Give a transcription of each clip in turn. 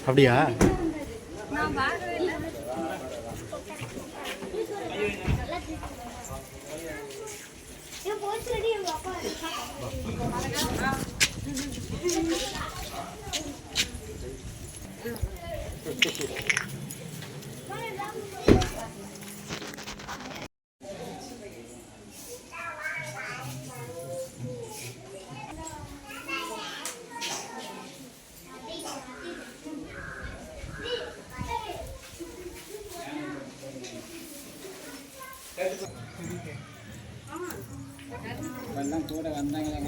அப்படியா? கூட வந்தாங்களா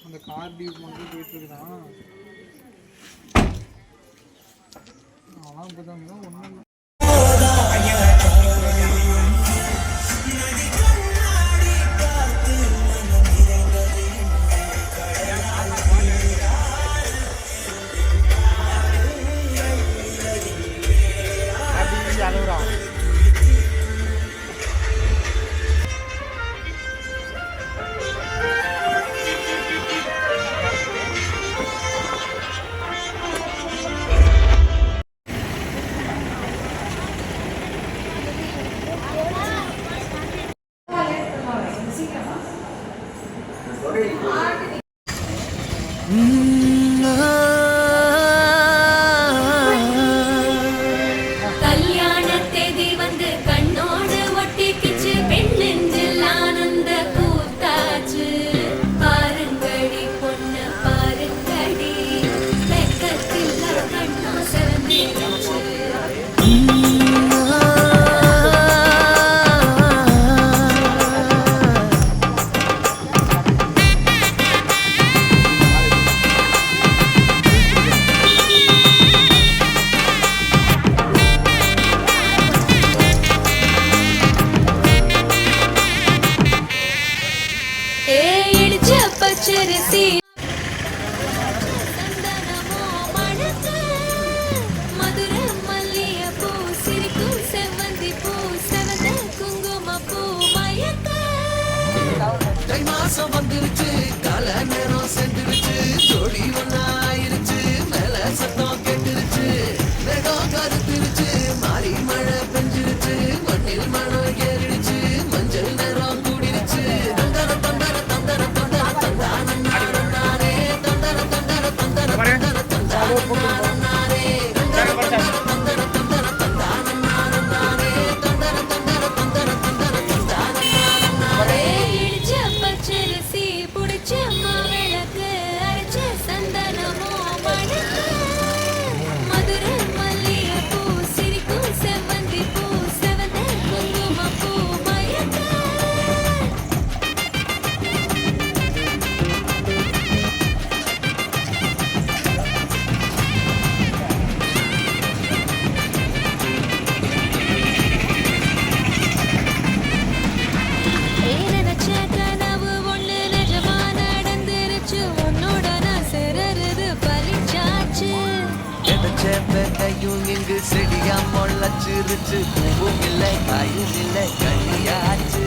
அந்த கார் டியூ வந்து போயிட்டு இருக்குதான். அவன் இப்பதான் ஒன்றும் பச்சரிசி மதுர மல்லிய பூ சிரிக்கும் செவ்வந்தி பூ செவந்த குங்கும பூ மயக்க தை மாசம் வந்துருச்சு கால நேரம் சென்றுருச்சு ஜோடி ஒன்னாயிருச்சு மேல சத்தம் கேட்டுருச்சு மேகம் கருத்துருச்சு மாறி மழை பெஞ்சிருச்சு மண்ணில் மனம் ஏறிடுச்சு மஞ்சள் நேரம் கூடிருச்சு தந்தர தந்தர தந்தர தந்தர தந்தானே தந்தர தந்தர தந்தர தந்தர தந்தானே செடியா முளைச்சிருச்சு பூவும் இல்லை காயும் இல்லை கனியாச்சு